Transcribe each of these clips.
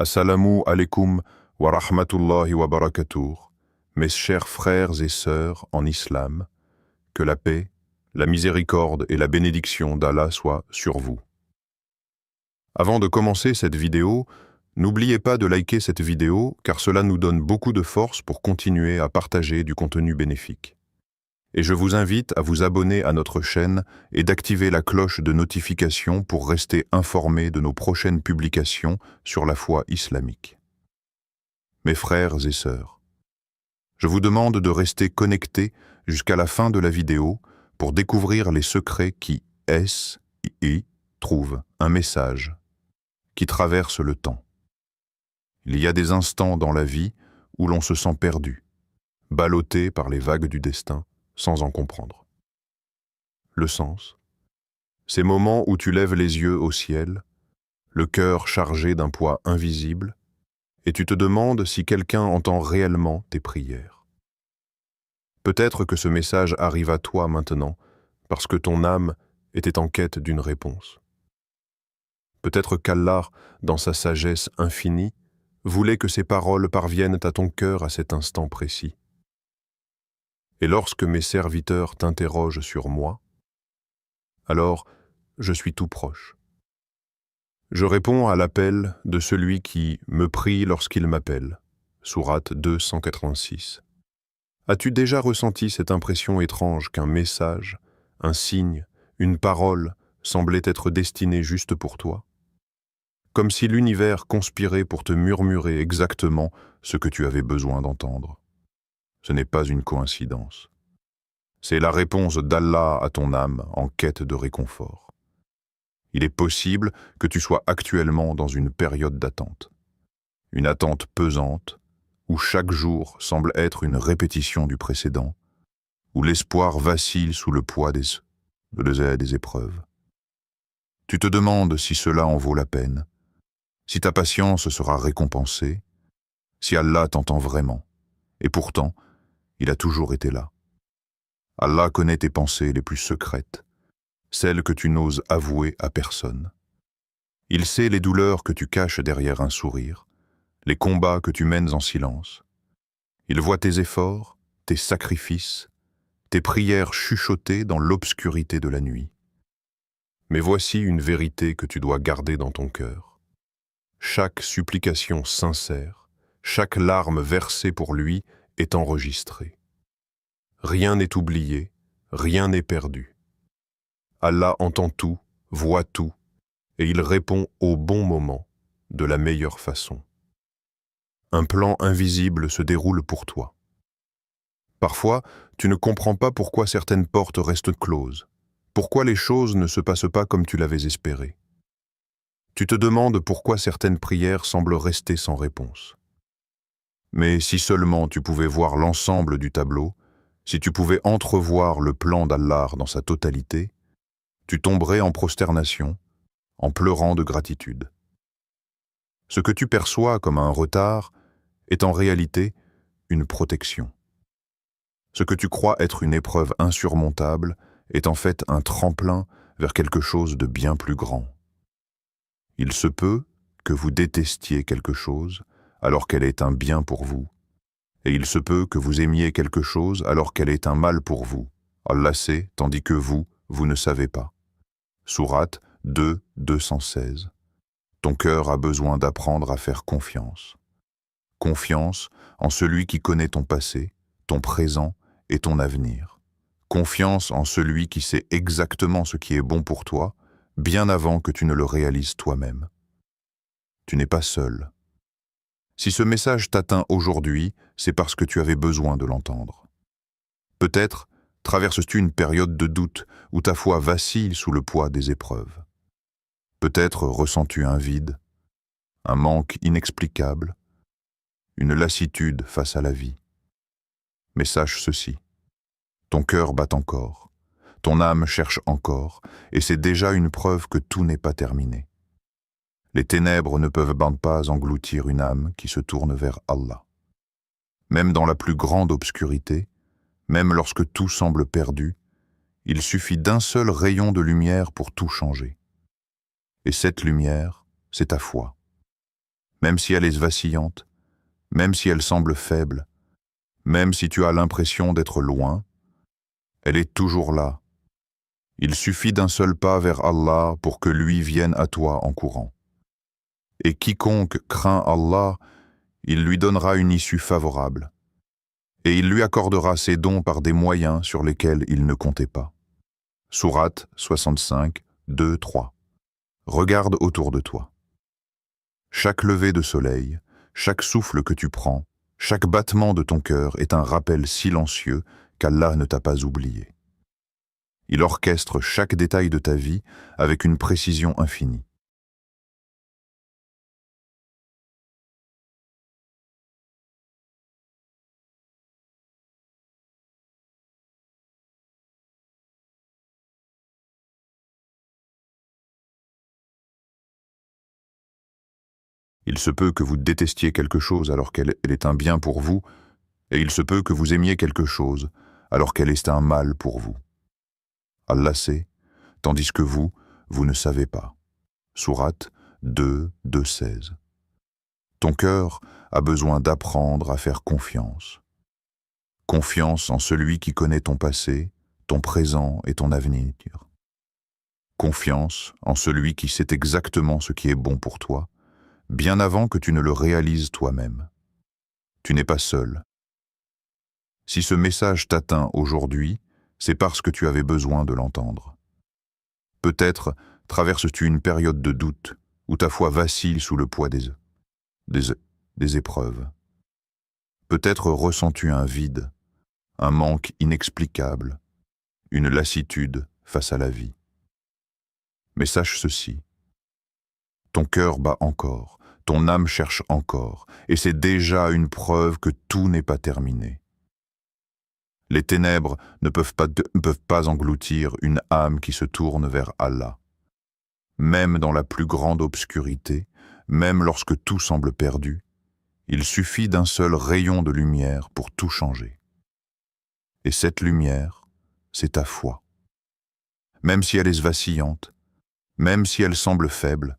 Assalamu alaikum wa rahmatullahi wa barakatuh, mes chers frères et sœurs en islam, que la paix, la miséricorde et la bénédiction d'Allah soient sur vous. Avant de commencer cette vidéo, n'oubliez pas de liker cette vidéo car cela nous donne beaucoup de force pour continuer à partager du contenu bénéfique. Et je vous invite à vous abonner à notre chaîne et d'activer la cloche de notification pour rester informé de nos prochaines publications sur la foi islamique. Mes frères et sœurs, je vous demande de rester connectés jusqu'à la fin de la vidéo pour découvrir les secrets qui trouvent un message qui traverse le temps. Il y a des instants dans la vie où l'on se sent perdu, ballotté par les vagues du destin, sans en comprendre. Le sens, ces moments où tu lèves les yeux au ciel, le cœur chargé d'un poids invisible, et tu te demandes si quelqu'un entend réellement tes prières. Peut-être que ce message arrive à toi maintenant, parce que ton âme était en quête d'une réponse. Peut-être qu'Allah, dans sa sagesse infinie, voulait que ces paroles parviennent à ton cœur à cet instant précis. Et lorsque mes serviteurs t'interrogent sur moi, alors je suis tout proche. Je réponds à l'appel de celui qui me prie lorsqu'il m'appelle. Sourate 286. As-tu déjà ressenti cette impression étrange qu'un message, un signe, une parole semblait être destiné juste pour toi? Comme si l'univers conspirait pour te murmurer exactement ce que tu avais besoin d'entendre. Ce n'est pas une coïncidence. C'est la réponse d'Allah à ton âme en quête de réconfort. Il est possible que tu sois actuellement dans une période d'attente. Une attente pesante, où chaque jour semble être une répétition du précédent, où l'espoir vacille sous le poids des épreuves. Tu te demandes si cela en vaut la peine, si ta patience sera récompensée, si Allah t'entend vraiment. Et pourtant, il a toujours été là. Allah connaît tes pensées les plus secrètes, celles que tu n'oses avouer à personne. Il sait les douleurs que tu caches derrière un sourire, les combats que tu mènes en silence. Il voit tes efforts, tes sacrifices, tes prières chuchotées dans l'obscurité de la nuit. Mais voici une vérité que tu dois garder dans ton cœur. Chaque supplication sincère, chaque larme versée pour lui est enregistrée. Rien n'est oublié, rien n'est perdu. Allah entend tout, voit tout, et il répond au bon moment, de la meilleure façon. Un plan invisible se déroule pour toi. Parfois, tu ne comprends pas pourquoi certaines portes restent closes, pourquoi les choses ne se passent pas comme tu l'avais espéré. Tu te demandes pourquoi certaines prières semblent rester sans réponse. Mais si seulement tu pouvais voir l'ensemble du tableau, si tu pouvais entrevoir le plan d'Allah dans sa totalité, tu tomberais en prosternation, en pleurant de gratitude. Ce que tu perçois comme un retard est en réalité une protection. Ce que tu crois être une épreuve insurmontable est en fait un tremplin vers quelque chose de bien plus grand. Il se peut que vous détestiez quelque chose alors qu'elle est un bien pour vous, et il se peut que vous aimiez quelque chose alors qu'elle est un mal pour vous. Allah sait, tandis que vous ne savez pas. Sourate 2, 216. Ton cœur a besoin d'apprendre à faire confiance. Confiance en celui qui connaît ton passé, ton présent et ton avenir. Confiance en celui qui sait exactement ce qui est bon pour toi, bien avant que tu ne le réalises toi-même. Tu n'es pas seul. Si ce message t'atteint aujourd'hui, c'est parce que tu avais besoin de l'entendre. Peut-être traverses-tu une période de doute où ta foi vacille sous le poids des épreuves. Peut-être ressens-tu un vide, un manque inexplicable, une lassitude face à la vie. Mais sache ceci, ton cœur bat encore, ton âme cherche encore, et c'est déjà une preuve que tout n'est pas terminé. Les ténèbres ne peuvent pas engloutir une âme qui se tourne vers Allah. Même dans la plus grande obscurité, même lorsque tout semble perdu, il suffit d'un seul rayon de lumière pour tout changer. Et cette lumière, c'est ta foi. même si elle est vacillante, même si elle semble faible, même si tu as l'impression d'être loin, elle est toujours là. Il suffit d'un seul pas vers Allah pour que lui vienne à toi en courant. Et quiconque craint Allah, il lui donnera une issue favorable. Et il lui accordera ses dons par des moyens sur lesquels il ne comptait pas. Sourate 65, 2, 3. Regarde autour de toi. Chaque lever de soleil, chaque souffle que tu prends, chaque battement de ton cœur est un rappel silencieux qu'Allah ne t'a pas oublié. Il orchestre chaque détail de ta vie avec une précision infinie. Il se peut que vous détestiez quelque chose alors qu'elle est un bien pour vous, et il se peut que vous aimiez quelque chose alors qu'elle est un mal pour vous. Allah sait, tandis que vous ne savez pas. Sourate 2, 2, 16. Ton cœur a besoin d'apprendre à faire confiance. Confiance en celui qui connaît ton passé, ton présent et ton avenir. Confiance en celui qui sait exactement ce qui est bon pour toi, bien avant que tu ne le réalises toi-même. Tu n'es pas seul. Si ce message t'atteint aujourd'hui, c'est parce que tu avais besoin de l'entendre. Peut-être traverses-tu une période de doute où ta foi vacille sous le poids des épreuves. Peut-être ressens-tu un vide, un manque inexplicable, une lassitude face à la vie. Mais sache ceci, ton cœur bat encore, ton âme cherche encore, et c'est déjà une preuve que tout n'est pas terminé. Les ténèbres ne peuvent pas engloutir une âme qui se tourne vers Allah. Même dans la plus grande obscurité, même lorsque tout semble perdu, il suffit d'un seul rayon de lumière pour tout changer. Et cette lumière, c'est ta foi. Même si elle est vacillante, même si elle semble faible,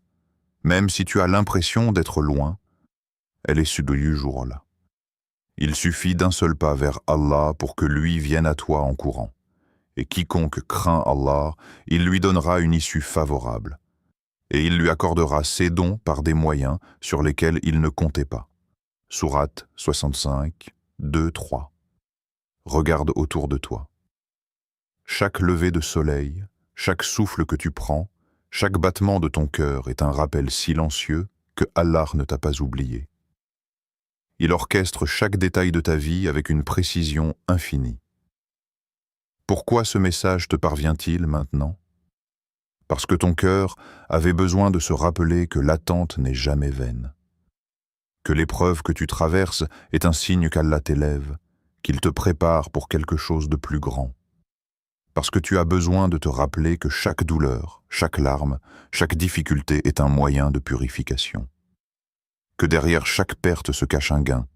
même si tu as l'impression d'être loin, elle est du jour-là. Il suffit d'un seul pas vers Allah pour que lui vienne à toi en courant. Et quiconque craint Allah, il lui donnera une issue favorable. Et il lui accordera ses dons par des moyens sur lesquels il ne comptait pas. Sourate 65, 2, 3. Regarde autour de toi. Chaque lever de soleil, chaque souffle que tu prends, chaque battement de ton cœur est un rappel silencieux que Allah ne t'a pas oublié. Il orchestre chaque détail de ta vie avec une précision infinie. Pourquoi ce message te parvient-il maintenant? Parce que ton cœur avait besoin de se rappeler que l'attente n'est jamais vaine. Que l'épreuve que tu traverses est un signe qu'Allah t'élève, qu'il te prépare pour quelque chose de plus grand. Parce que tu as besoin de te rappeler que chaque douleur, chaque larme, chaque difficulté est un moyen de purification. Que derrière chaque perte se cache un gain,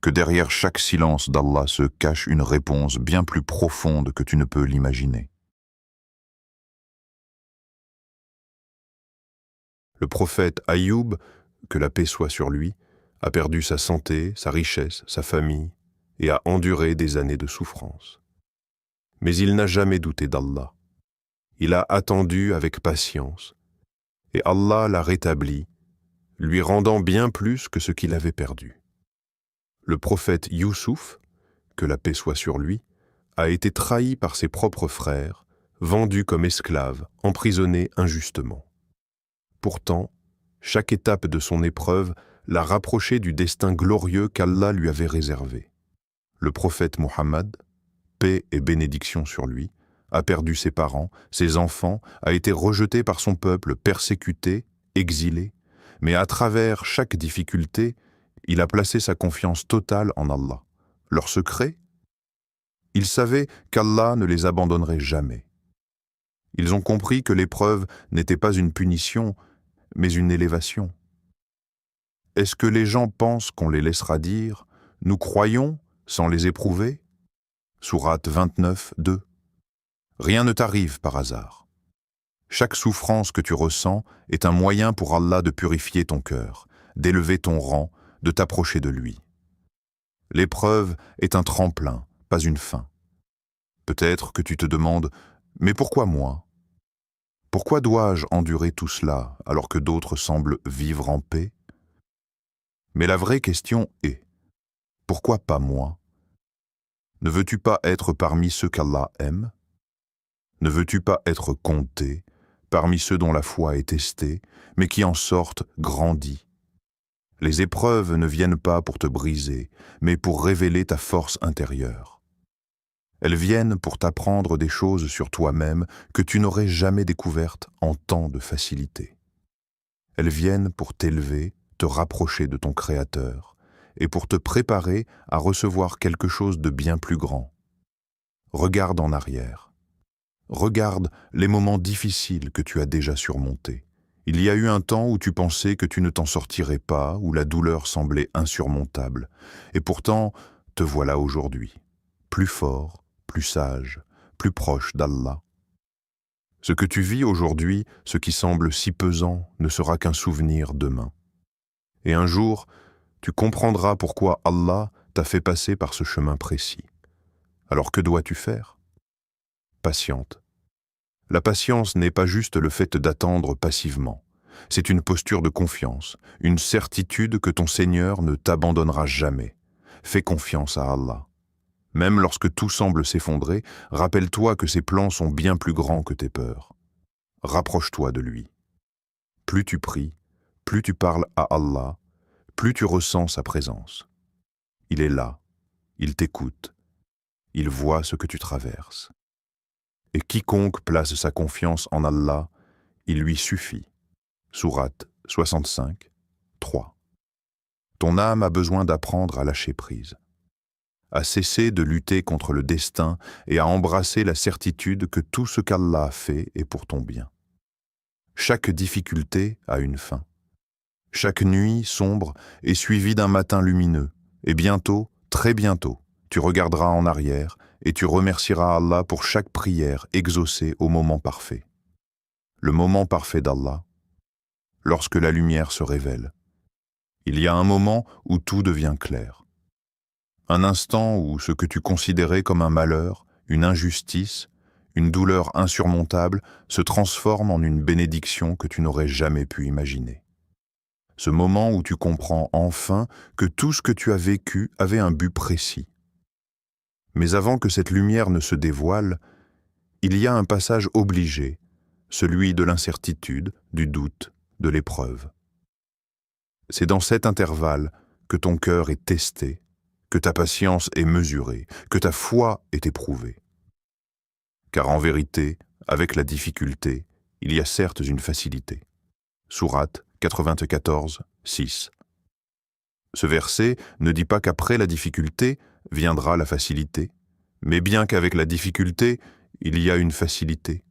que derrière chaque silence d'Allah se cache une réponse bien plus profonde que tu ne peux l'imaginer. Le prophète Ayoub, que la paix soit sur lui, a perdu sa santé, sa richesse, sa famille, et a enduré des années de souffrance. Mais il n'a jamais douté d'Allah. Il a attendu avec patience, et Allah l'a rétabli, lui rendant bien plus que ce qu'il avait perdu. Le prophète Youssouf, que la paix soit sur lui, a été trahi par ses propres frères, vendu comme esclave, emprisonné injustement. Pourtant, chaque étape de son épreuve l'a rapproché du destin glorieux qu'Allah lui avait réservé. Le prophète Mohammed, paix et bénédiction sur lui, a perdu ses parents, ses enfants, a été rejeté par son peuple, persécuté, exilé, mais à travers chaque difficulté, il a placé sa confiance totale en Allah. Leur secret? Ils savaient qu'Allah ne les abandonnerait jamais. Ils ont compris que l'épreuve n'était pas une punition, mais une élévation. Est-ce que les gens pensent qu'on les laissera dire « Nous croyons » sans les éprouver? Sourate 29, 2. Rien ne t'arrive par hasard. Chaque souffrance que tu ressens est un moyen pour Allah de purifier ton cœur, d'élever ton rang, de t'approcher de lui. L'épreuve est un tremplin, pas une fin. Peut-être que tu te demandes « Mais pourquoi moi ? Pourquoi dois-je endurer tout cela alors que d'autres semblent vivre en paix ?» Mais la vraie question est « Pourquoi pas moi ? Ne veux-tu pas être parmi ceux qu'Allah aime ? Ne veux-tu pas être compté parmi ceux dont la foi est testée, mais qui en sortent grandis ? Les épreuves ne viennent pas pour te briser, mais pour révéler ta force intérieure. Elles viennent pour t'apprendre des choses sur toi-même que tu n'aurais jamais découvertes en tant de facilité. Elles viennent pour t'élever, te rapprocher de ton Créateur, et pour te préparer à recevoir quelque chose de bien plus grand. Regarde en arrière. Regarde les moments difficiles que tu as déjà surmontés. Il y a eu un temps où tu pensais que tu ne t'en sortirais pas, où la douleur semblait insurmontable. Et pourtant, te voilà aujourd'hui, plus fort, plus sage, plus proche d'Allah. Ce que tu vis aujourd'hui, ce qui semble si pesant, ne sera qu'un souvenir demain. Et un jour, tu comprendras pourquoi Allah t'a fait passer par ce chemin précis. Alors que dois-tu faire ? Patiente. La patience n'est pas juste le fait d'attendre passivement. C'est une posture de confiance, une certitude que ton Seigneur ne t'abandonnera jamais. Fais confiance à Allah. Même lorsque tout semble s'effondrer, rappelle-toi que ses plans sont bien plus grands que tes peurs. Rapproche-toi de lui. Plus tu pries, plus tu parles à Allah, plus tu ressens sa présence. Il est là, il t'écoute, il voit ce que tu traverses. Et quiconque place sa confiance en Allah, il lui suffit. Sourate 65, 3. Ton âme a besoin d'apprendre à lâcher prise, à cesser de lutter contre le destin et à embrasser la certitude que tout ce qu'Allah a fait est pour ton bien. Chaque difficulté a une fin. Chaque nuit sombre est suivie d'un matin lumineux, et bientôt, très bientôt, tu regarderas en arrière et tu remercieras Allah pour chaque prière exaucée au moment parfait. Le moment parfait d'Allah, lorsque la lumière se révèle. Il y a un moment où tout devient clair. Un instant où ce que tu considérais comme un malheur, une injustice, une douleur insurmontable se transforme en une bénédiction que tu n'aurais jamais pu imaginer. Ce moment où tu comprends enfin que tout ce que tu as vécu avait un but précis. Mais avant que cette lumière ne se dévoile, il y a un passage obligé, celui de l'incertitude, du doute, de l'épreuve. C'est dans cet intervalle que ton cœur est testé, que ta patience est mesurée, que ta foi est éprouvée. Car en vérité, avec la difficulté, il y a certes une facilité. Sourate 94, 6. Ce verset ne dit pas qu'après la difficulté viendra la facilité, mais bien qu'avec la difficulté, il y a une facilité.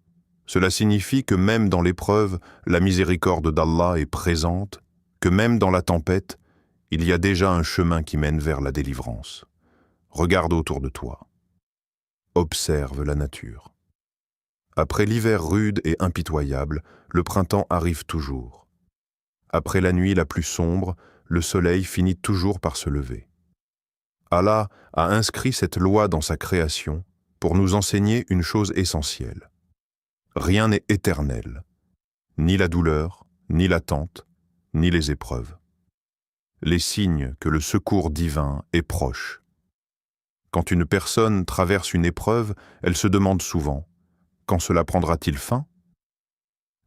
Cela signifie que même dans l'épreuve, la miséricorde d'Allah est présente, que même dans la tempête, il y a déjà un chemin qui mène vers la délivrance. Regarde autour de toi. Observe la nature. Après l'hiver rude et impitoyable, le printemps arrive toujours. Après la nuit la plus sombre, le soleil finit toujours par se lever. Allah a inscrit cette loi dans sa création pour nous enseigner une chose essentielle. Rien n'est éternel, ni la douleur, ni l'attente, ni les épreuves. Les signes que le secours divin est proche. Quand une personne traverse une épreuve, elle se demande souvent « Quand cela prendra-t-il fin ?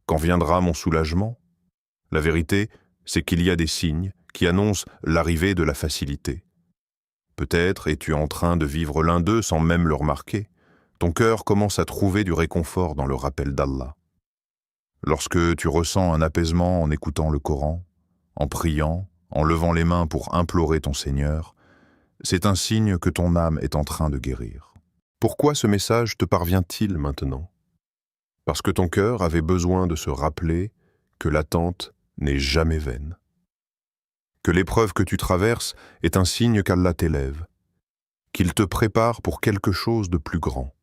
Quand viendra mon soulagement ?» La vérité, c'est qu'il y a des signes qui annoncent l'arrivée de la facilité. Peut-être es-tu en train de vivre l'un d'eux sans même le remarquer. Ton cœur commence à trouver du réconfort dans le rappel d'Allah. Lorsque tu ressens un apaisement en écoutant le Coran, en priant, en levant les mains pour implorer ton Seigneur, c'est un signe que ton âme est en train de guérir. Pourquoi ce message te parvient-il maintenant ? Parce que ton cœur avait besoin de se rappeler que l'attente n'est jamais vaine. Que l'épreuve que tu traverses est un signe qu'Allah t'élève, qu'il te prépare pour quelque chose de plus grand.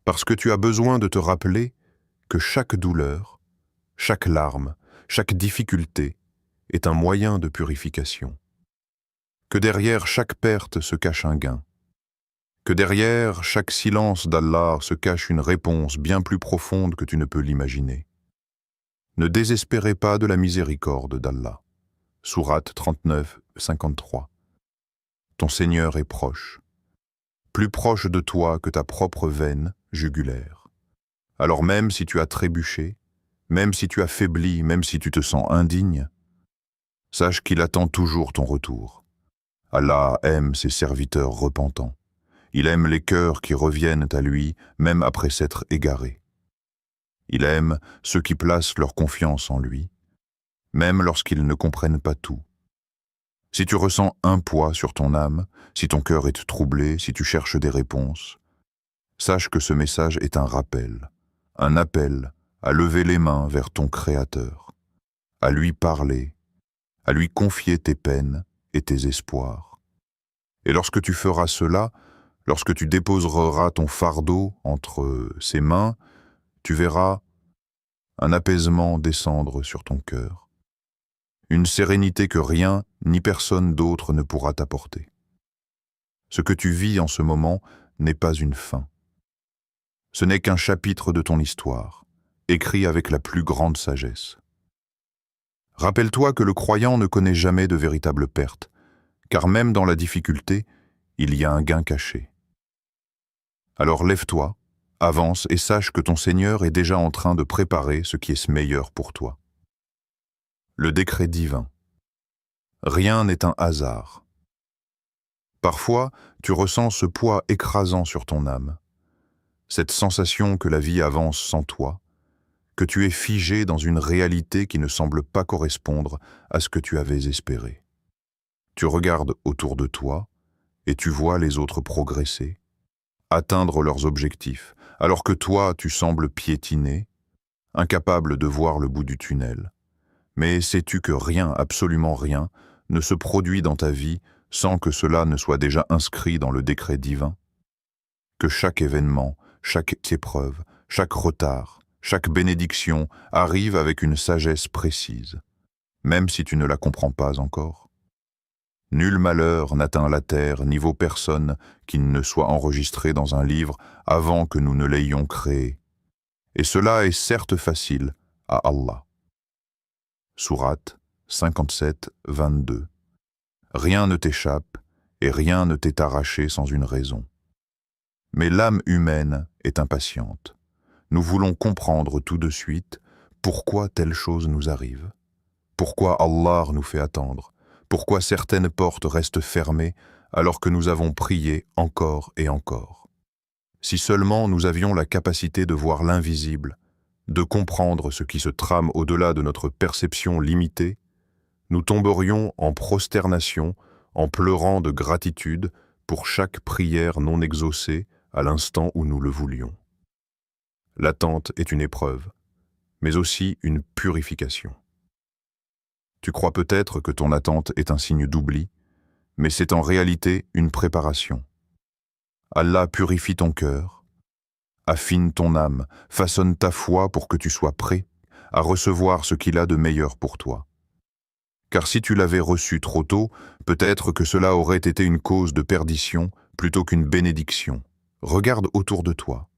Parce que tu as besoin de te rappeler que chaque douleur, chaque larme, chaque difficulté est un moyen de purification, que derrière chaque perte se cache un gain, que derrière chaque silence d'Allah se cache une réponse bien plus profonde que tu ne peux l'imaginer. Ne désespérez pas de la miséricorde d'Allah. Sourate 39, 53. Ton Seigneur est proche, plus proche de toi que ta propre veine jugulaire. Alors même si tu as trébuché, même si tu as faibli, même si tu te sens indigne, sache qu'il attend toujours ton retour. Allah aime ses serviteurs repentants. Il aime les cœurs qui reviennent à lui, même après s'être égarés. Il aime ceux qui placent leur confiance en lui, même lorsqu'ils ne comprennent pas tout. Si tu ressens un poids sur ton âme, si ton cœur est troublé, si tu cherches des réponses, sache que ce message est un appel à lever les mains vers ton Créateur, à lui parler, à lui confier tes peines et tes espoirs. Et lorsque tu feras cela, lorsque tu déposeras ton fardeau entre ses mains, tu verras un apaisement descendre sur ton cœur, une sérénité que rien ni personne d'autre ne pourra t'apporter. Ce que tu vis en ce moment n'est pas une fin. Ce n'est qu'un chapitre de ton histoire, écrit avec la plus grande sagesse. Rappelle-toi que le croyant ne connaît jamais de véritable perte, car même dans la difficulté, il y a un gain caché. Alors lève-toi, avance et sache que ton Seigneur est déjà en train de préparer ce qui est meilleur pour toi. Le décret divin. Rien n'est un hasard. Parfois, tu ressens ce poids écrasant sur ton âme, cette sensation que la vie avance sans toi, que tu es figé dans une réalité qui ne semble pas correspondre à ce que tu avais espéré. Tu regardes autour de toi et tu vois les autres progresser, atteindre leurs objectifs, alors que toi, tu sembles piétiner, incapable de voir le bout du tunnel. Mais sais-tu que rien, absolument rien, ne se produit dans ta vie sans que cela ne soit déjà inscrit dans le décret divin? Que chaque événement, chaque épreuve, chaque retard, chaque bénédiction arrive avec une sagesse précise, même si tu ne la comprends pas encore. Nul malheur n'atteint la terre, ni vaut personne qui ne soit enregistré dans un livre avant que nous ne l'ayons créé. Et cela est certes facile à Allah. Sourate 57, 22. Rien ne t'échappe et rien ne t'est arraché sans une raison. Mais l'âme humaine est impatiente. Nous voulons comprendre tout de suite pourquoi telle chose nous arrive, pourquoi Allah nous fait attendre, pourquoi certaines portes restent fermées alors que nous avons prié encore et encore. Si seulement nous avions la capacité de voir l'invisible, de comprendre ce qui se trame au-delà de notre perception limitée, nous tomberions en prosternation, en pleurant de gratitude pour chaque prière non exaucée à l'instant où nous le voulions. L'attente est une épreuve, mais aussi une purification. Tu crois peut-être que ton attente est un signe d'oubli, mais c'est en réalité une préparation. Allah purifie ton cœur, affine ton âme, façonne ta foi pour que tu sois prêt à recevoir ce qu'il a de meilleur pour toi. Car si tu l'avais reçu trop tôt, peut-être que cela aurait été une cause de perdition plutôt qu'une bénédiction. Regarde autour de toi.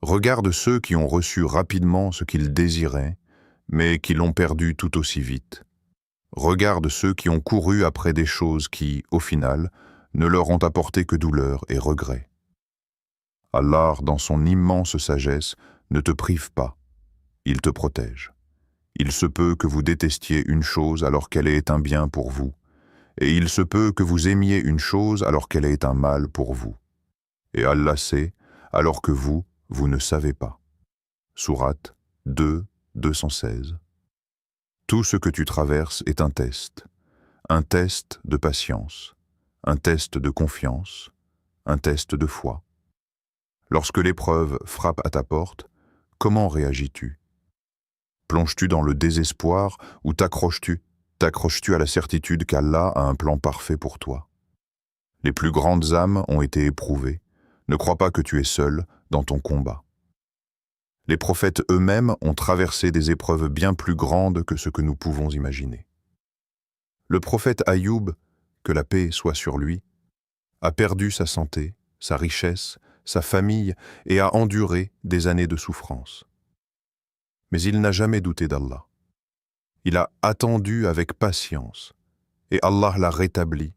Regarde ceux qui ont reçu rapidement ce qu'ils désiraient, mais qui l'ont perdu tout aussi vite. Regarde ceux qui ont couru après des choses qui, au final, ne leur ont apporté que douleur et regret. Allah, dans son immense sagesse, ne te prive pas. Il te protège. Il se peut que vous détestiez une chose alors qu'elle est un bien pour vous, et il se peut que vous aimiez une chose alors qu'elle est un mal pour vous. Et Allah sait, alors que vous ne savez pas. Sourate 2, 216. Tout ce que tu traverses est un test de patience, un test de confiance, un test de foi. Lorsque l'épreuve frappe à ta porte, comment réagis-tu? Plonges-tu dans le désespoir ou t'accroches-tu à la certitude qu'Allah a un plan parfait pour toi? Les plus grandes âmes ont été éprouvées. Ne crois pas que tu es seul dans ton combat. Les prophètes eux-mêmes ont traversé des épreuves bien plus grandes que ce que nous pouvons imaginer. Le prophète Ayoub, que la paix soit sur lui, a perdu sa santé, sa richesse, sa famille et a enduré des années de souffrance. Mais il n'a jamais douté d'Allah. Il a attendu avec patience et Allah l'a rétabli,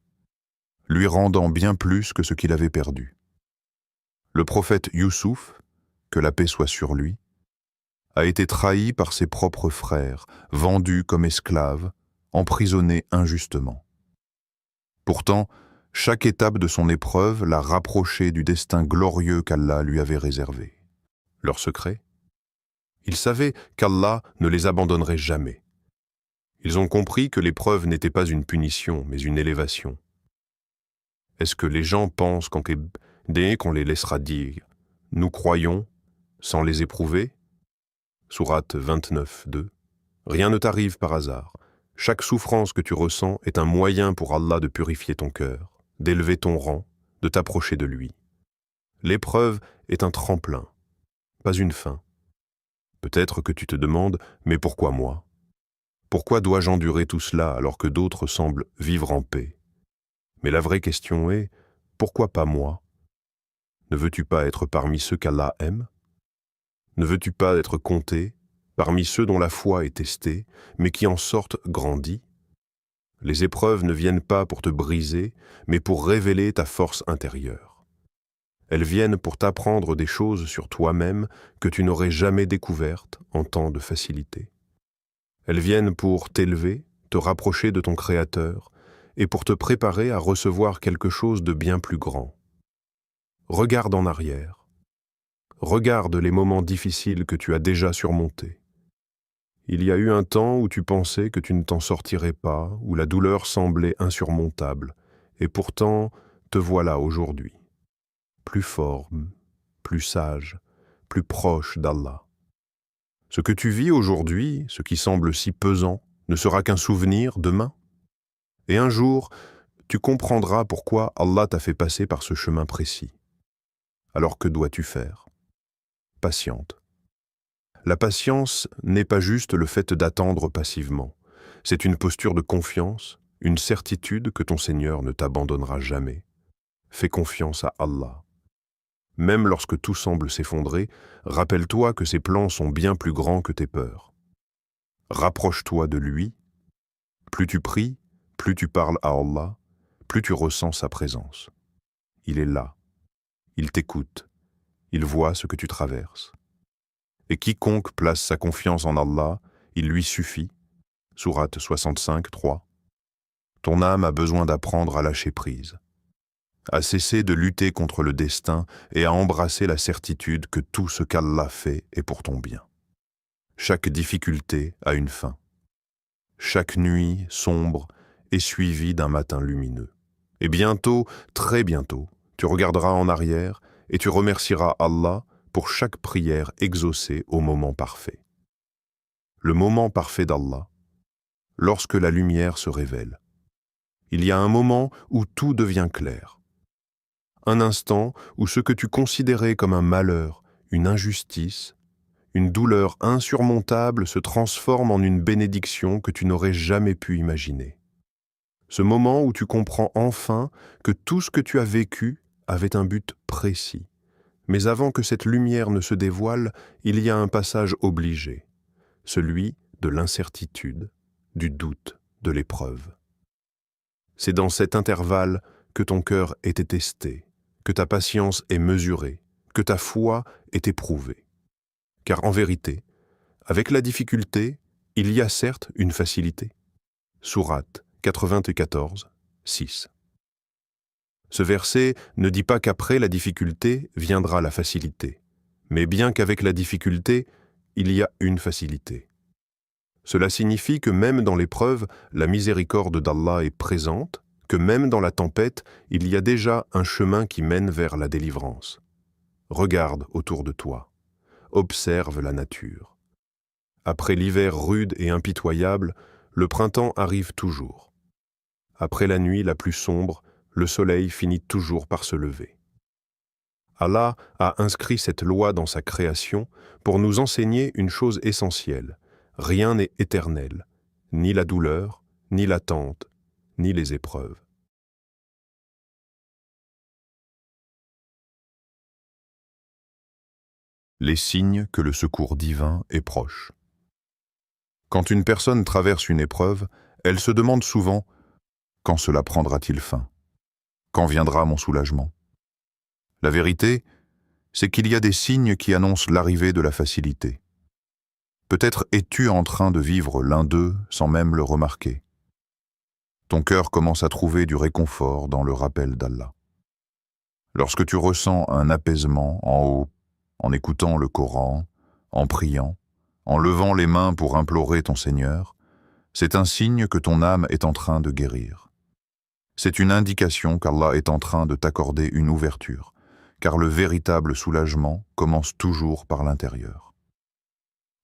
lui rendant bien plus que ce qu'il avait perdu. Le prophète Youssouf, que la paix soit sur lui, a été trahi par ses propres frères, vendu comme esclave, emprisonné injustement. Pourtant, chaque étape de son épreuve l'a rapproché du destin glorieux qu'Allah lui avait réservé. Leur secret ? Ils savaient qu'Allah ne les abandonnerait jamais. Ils ont compris que l'épreuve n'était pas une punition, mais une élévation. Est-ce que les gens pensent dès qu'on les laissera dire « Nous croyons » sans les éprouver ? Sourate 29, 2. Rien ne t'arrive par hasard. Chaque souffrance que tu ressens est un moyen pour Allah de purifier ton cœur, d'élever ton rang, de t'approcher de lui. L'épreuve est un tremplin, pas une fin. Peut-être que tu te demandes « Mais pourquoi moi ? Pourquoi dois-je endurer tout cela alors que d'autres semblent vivre en paix ?» Mais la vraie question est « Pourquoi pas moi ? Ne veux-tu pas être parmi ceux qu'Allah aime ? Ne veux-tu pas être compté parmi ceux dont la foi est testée, mais qui en sortent grandis ? Les épreuves ne viennent pas pour te briser, mais pour révéler ta force intérieure. Elles viennent pour t'apprendre des choses sur toi-même que tu n'aurais jamais découvertes en temps de facilité. Elles viennent pour t'élever, te rapprocher de ton Créateur, et pour te préparer à recevoir quelque chose de bien plus grand. Regarde en arrière. Regarde les moments difficiles que tu as déjà surmontés. Il y a eu un temps où tu pensais que tu ne t'en sortirais pas, où la douleur semblait insurmontable, et pourtant te voilà aujourd'hui, plus fort, plus sage, plus proche d'Allah. Ce que tu vis aujourd'hui, ce qui semble si pesant, ne sera qu'un souvenir demain. Et un jour, tu comprendras pourquoi Allah t'a fait passer par ce chemin précis. Alors que dois-tu faire ? Patiente. La patience n'est pas juste le fait d'attendre passivement. C'est une posture de confiance, une certitude que ton Seigneur ne t'abandonnera jamais. Fais confiance à Allah. Même lorsque tout semble s'effondrer, rappelle-toi que ses plans sont bien plus grands que tes peurs. Rapproche-toi de lui. Plus tu pries, plus tu parles à Allah, plus tu ressens sa présence. Il est là. Il t'écoute. Il voit ce que tu traverses. Et quiconque place sa confiance en Allah, il lui suffit. Sourate 65, 3. Ton âme a besoin d'apprendre à lâcher prise, à cesser de lutter contre le destin et à embrasser la certitude que tout ce qu'Allah fait est pour ton bien. Chaque difficulté a une fin. Chaque nuit sombre est suivie d'un matin lumineux. Et bientôt, très bientôt, tu regarderas en arrière et tu remercieras Allah pour chaque prière exaucée au moment parfait. Le moment parfait d'Allah, lorsque la lumière se révèle. Il y a un moment où tout devient clair. Un instant où ce que tu considérais comme un malheur, une injustice, une douleur insurmontable se transforme en une bénédiction que tu n'aurais jamais pu imaginer. Ce moment où tu comprends enfin que tout ce que tu as vécu avait un but précis. Mais avant que cette lumière ne se dévoile, il y a un passage obligé, celui de l'incertitude, du doute, de l'épreuve. C'est dans cet intervalle que ton cœur est testé, que ta patience est mesurée, que ta foi est éprouvée. Car en vérité, avec la difficulté, il y a certes une facilité. Sourate 94, 6. Ce verset ne dit pas qu'après la difficulté viendra la facilité, mais bien qu'avec la difficulté, il y a une facilité. Cela signifie que même dans l'épreuve, la miséricorde d'Allah est présente, que même dans la tempête, il y a déjà un chemin qui mène vers la délivrance. Regarde autour de toi, observe la nature. Après l'hiver rude et impitoyable, le printemps arrive toujours. Après la nuit la plus sombre, le soleil finit toujours par se lever. Allah a inscrit cette loi dans sa création pour nous enseigner une chose essentielle. Rien n'est éternel, ni la douleur, ni l'attente, ni les épreuves. Les signes que le secours divin est proche. Quand une personne traverse une épreuve, elle se demande souvent « Quand cela prendra-t-il fin? Quand viendra mon soulagement ?» La vérité, c'est qu'il y a des signes qui annoncent l'arrivée de la facilité. Peut-être es-tu en train de vivre l'un d'eux sans même le remarquer. Ton cœur commence à trouver du réconfort dans le rappel d'Allah. Lorsque tu ressens un apaisement en haut, en écoutant le Coran, en priant, en levant les mains pour implorer ton Seigneur, c'est un signe que ton âme est en train de guérir. C'est une indication qu'Allah est en train de t'accorder une ouverture, car le véritable soulagement commence toujours par l'intérieur.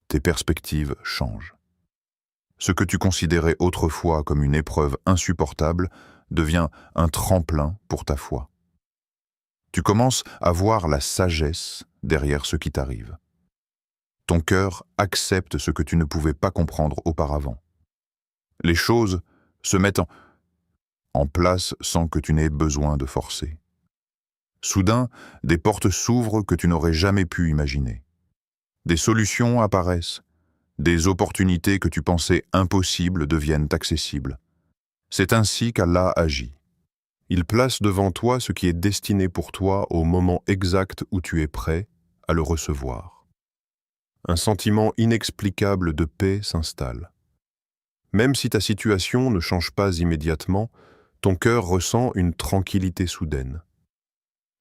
Tes perspectives changent. Ce que tu considérais autrefois comme une épreuve insupportable devient un tremplin pour ta foi. Tu commences à voir la sagesse derrière ce qui t'arrive. Ton cœur accepte ce que tu ne pouvais pas comprendre auparavant. Les choses se mettent en place sans que tu n'aies besoin de forcer. Soudain, des portes s'ouvrent que tu n'aurais jamais pu imaginer. Des solutions apparaissent. Des opportunités que tu pensais impossibles deviennent accessibles. C'est ainsi qu'Allah agit. Il place devant toi ce qui est destiné pour toi au moment exact où tu es prêt à le recevoir. Un sentiment inexplicable de paix s'installe. Même si ta situation ne change pas immédiatement, ton cœur ressent une tranquillité soudaine.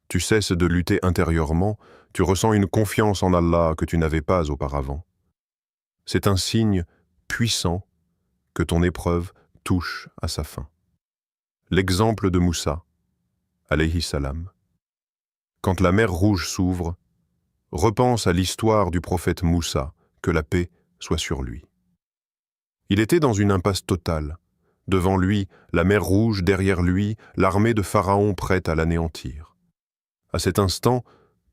Tu cesses de lutter intérieurement, tu ressens une confiance en Allah que tu n'avais pas auparavant. C'est un signe puissant que ton épreuve touche à sa fin. L'exemple de Moussa, alayhi salam. Quand la mer Rouge s'ouvre, repense à l'histoire du prophète Moussa, que la paix soit sur lui. Il était dans une impasse totale. Devant lui, la mer Rouge, derrière lui, l'armée de Pharaon prête à l'anéantir. À cet instant,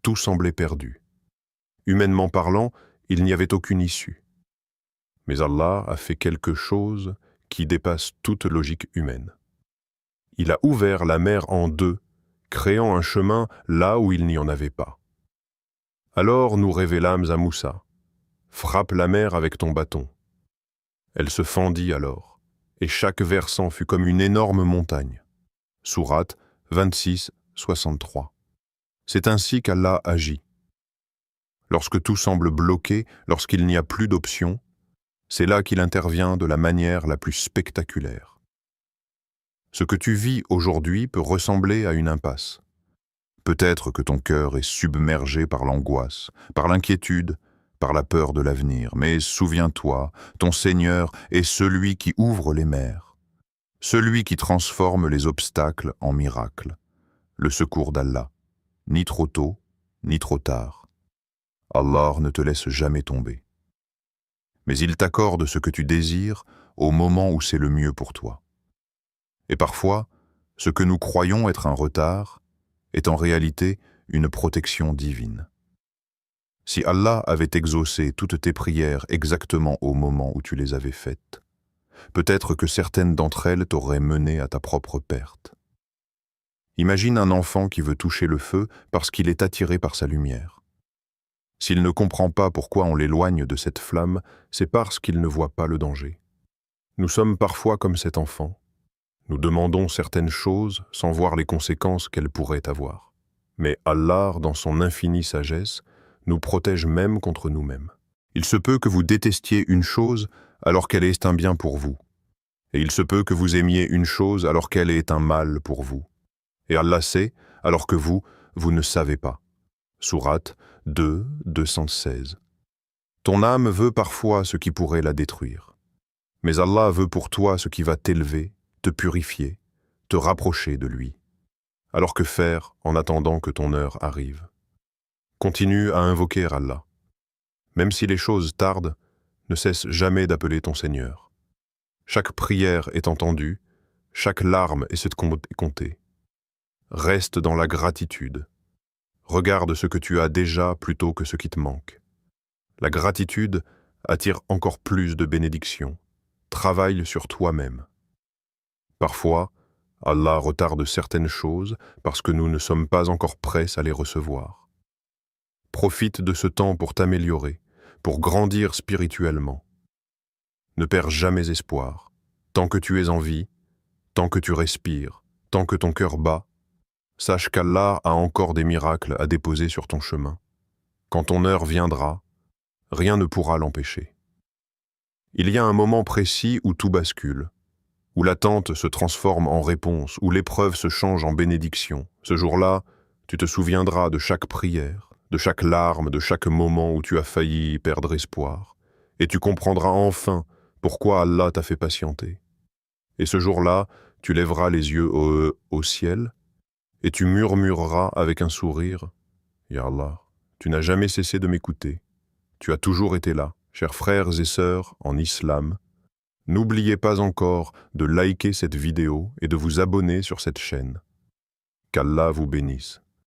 tout semblait perdu. Humainement parlant, il n'y avait aucune issue. Mais Allah a fait quelque chose qui dépasse toute logique humaine. Il a ouvert la mer en deux, créant un chemin là où il n'y en avait pas. Alors nous révélâmes à Moussa, « Frappe la mer avec ton bâton. » Elle se fendit alors, et chaque versant fut comme une énorme montagne. Sourate 26, 63. C'est ainsi qu'Allah agit. Lorsque tout semble bloqué, lorsqu'il n'y a plus d'options, c'est là qu'il intervient de la manière la plus spectaculaire. Ce que tu vis aujourd'hui peut ressembler à une impasse. Peut-être que ton cœur est submergé par l'angoisse, par l'inquiétude, par la peur de l'avenir, mais souviens-toi, ton Seigneur est celui qui ouvre les mers, celui qui transforme les obstacles en miracles, le secours d'Allah, ni trop tôt, ni trop tard. Allah ne te laisse jamais tomber. Mais il t'accorde ce que tu désires au moment où c'est le mieux pour toi. Et parfois, ce que nous croyons être un retard est en réalité une protection divine. Si Allah avait exaucé toutes tes prières exactement au moment où tu les avais faites, peut-être que certaines d'entre elles t'auraient mené à ta propre perte. Imagine un enfant qui veut toucher le feu parce qu'il est attiré par sa lumière. S'il ne comprend pas pourquoi on l'éloigne de cette flamme, c'est parce qu'il ne voit pas le danger. Nous sommes parfois comme cet enfant. Nous demandons certaines choses sans voir les conséquences qu'elles pourraient avoir. Mais Allah, dans son infinie sagesse, nous protège même contre nous-mêmes. Il se peut que vous détestiez une chose alors qu'elle est un bien pour vous. Et il se peut que vous aimiez une chose alors qu'elle est un mal pour vous. Et Allah sait alors que vous ne savez pas. Sourate 2, 216. Ton âme veut parfois ce qui pourrait la détruire. Mais Allah veut pour toi ce qui va t'élever, te purifier, te rapprocher de lui. Alors que faire en attendant que ton heure arrive? Continue à invoquer Allah. Même si les choses tardent, ne cesse jamais d'appeler ton Seigneur. Chaque prière est entendue, chaque larme est comptée. Reste dans la gratitude. Regarde ce que tu as déjà plutôt que ce qui te manque. La gratitude attire encore plus de bénédictions. Travaille sur toi-même. Parfois, Allah retarde certaines choses parce que nous ne sommes pas encore prêts à les recevoir. Profite de ce temps pour t'améliorer, pour grandir spirituellement. Ne perds jamais espoir. Tant que tu es en vie, tant que tu respires, tant que ton cœur bat, sache qu'Allah a encore des miracles à déposer sur ton chemin. Quand ton heure viendra, rien ne pourra l'empêcher. Il y a un moment précis où tout bascule, où l'attente se transforme en réponse, où l'épreuve se change en bénédiction. Ce jour-là, tu te souviendras de chaque prière, de chaque larme, de chaque moment où tu as failli perdre espoir, et tu comprendras enfin pourquoi Allah t'a fait patienter. Et ce jour-là, tu lèveras les yeux au ciel, et tu murmureras avec un sourire, « Ya Allah, tu n'as jamais cessé de m'écouter. Tu as toujours été là, chers frères et sœurs en islam. N'oubliez pas encore de liker cette vidéo et de vous abonner sur cette chaîne. Qu'Allah vous bénisse. »